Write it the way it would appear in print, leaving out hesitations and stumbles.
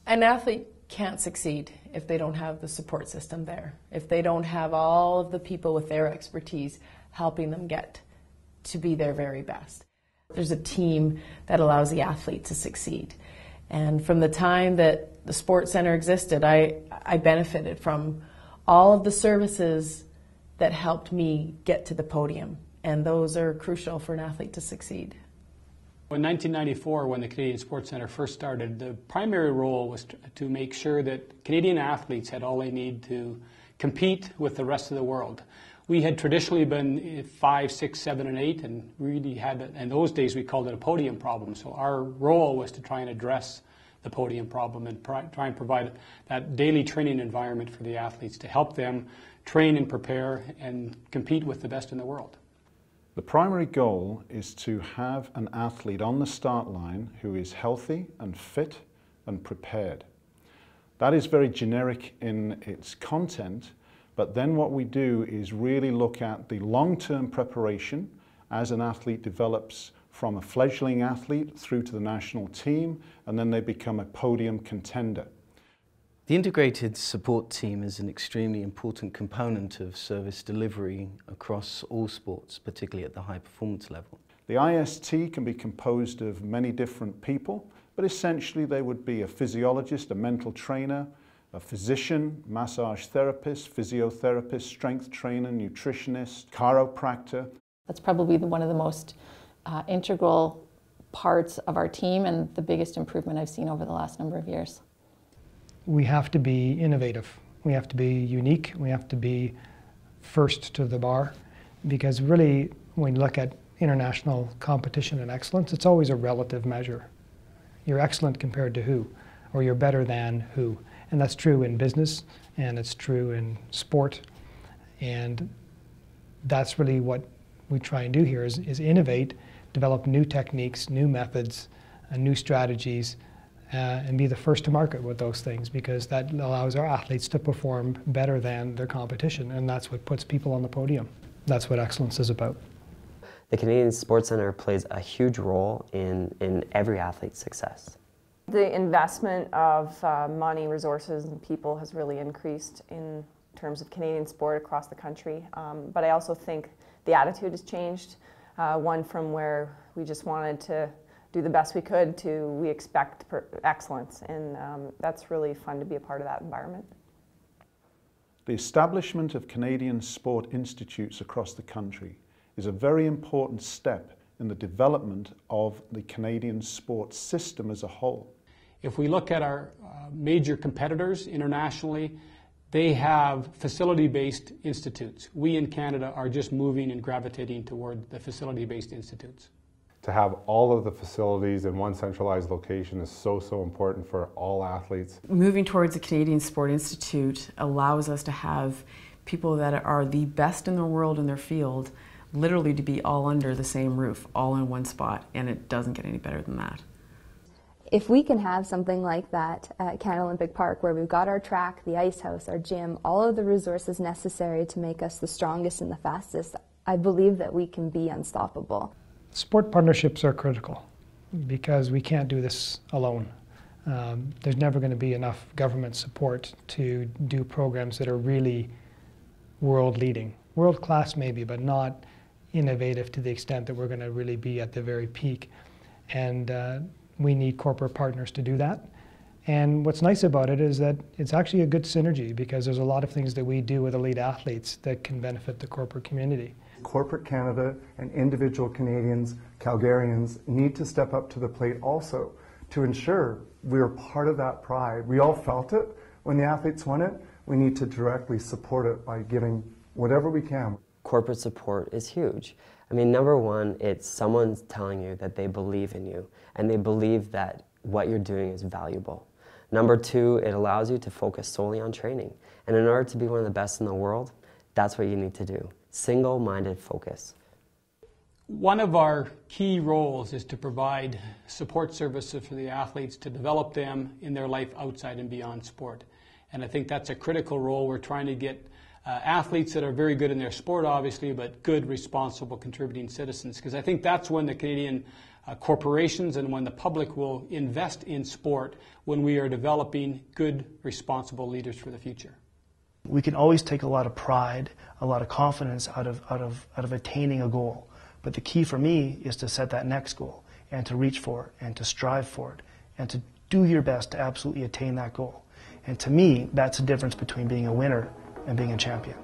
An athlete can't succeed if they don't have the support system there, if they don't have all of the people with their expertise helping them get to be their very best. There's a team that allows the athlete to succeed. And from the time that the Sports Center existed, I benefited from all of the services that helped me get to the podium. And those are crucial for an athlete to succeed. In 1994, when the Canadian Sports Centre first started, the primary role was to make sure that Canadian athletes had all they need to compete with the rest of the world. We had traditionally been 5, 6, 7, and 8, and really had, in those days we called it a podium problem. So our role was to try and address the podium problem and try and provide that daily training environment for the athletes to help them train and prepare and compete with the best in the world. The primary goal is to have an athlete on the start line who is healthy and fit and prepared. That is very generic in its content, but then what we do is really look at the long-term preparation as an athlete develops from a fledgling athlete through to the national team, and then they become a podium contender. The integrated support team is an extremely important component of service delivery across all sports, particularly at the high performance level. The IST can be composed of many different people, but essentially they would be a physiologist, a mental trainer, a physician, massage therapist, physiotherapist, strength trainer, nutritionist, chiropractor. That's probably one of the most integral parts of our team and the biggest improvement I've seen over the last number of years. We have to be innovative. We have to be unique. We have to be first to the bar, because really when you look at international competition and excellence, it's always a relative measure. You're excellent compared to who, or you're better than who. And that's true in business, and it's true in sport. And that's really what we try and do here is innovate, develop new techniques, new methods, and new strategies, and be the first to market with those things, because that allows our athletes to perform better than their competition, and that's what puts people on the podium. That's what excellence is about. The Canadian Sports Centre plays a huge role in every athlete's success. The investment of money, resources, and people has really increased in terms of Canadian sport across the country, but I also think the attitude has changed, one from where we just wanted to do the best we could to we expect excellence, and that's really fun to be a part of that environment. The establishment of Canadian sport institutes across the country is a very important step in the development of the Canadian sports system as a whole. If we look at our major competitors internationally, they have facility-based institutes. We in Canada are just moving and gravitating toward the facility-based institutes. To have all of the facilities in one centralized location is so important for all athletes. Moving towards the Canadian Sport Institute allows us to have people that are the best in the world in their field literally to be all under the same roof, all in one spot, and it doesn't get any better than that. If we can have something like that at Canada Olympic Park, where we've got our track, the ice house, our gym, all of the resources necessary to make us the strongest and the fastest, I believe that we can be unstoppable. Sport partnerships are critical because we can't do this alone. There's never going to be enough government support to do programs that are really world-leading. World-class maybe, but not innovative to the extent that we're going to really be at the very peak. And we need corporate partners to do that. And what's nice about it is that it's actually a good synergy, because there's a lot of things that we do with elite athletes that can benefit the corporate community. Corporate Canada and individual Canadians, Calgarians, need to step up to the plate also to ensure we're part of that pride. We all felt it when the athletes won it. We need to directly support it by giving whatever we can. Corporate support is huge. I mean, number one, it's someone telling you that they believe in you and they believe that what you're doing is valuable. Number two, it allows you to focus solely on training. And in order to be one of the best in the world, that's what you need to do. Single-minded focus. One of our key roles is to provide support services for the athletes to develop them in their life outside and beyond sport. And I think that's a critical role. We're trying to get athletes that are very good in their sport, obviously, but good, responsible, contributing citizens. Because I think that's when the Canadian corporations and when the public will invest in sport when we are developing good, responsible leaders for the future. We can always take a lot of pride, a lot of confidence out of attaining a goal. But the key for me is to set that next goal and to reach for it and to strive for it and to do your best to absolutely attain that goal. And to me, that's the difference between being a winner and being a champion.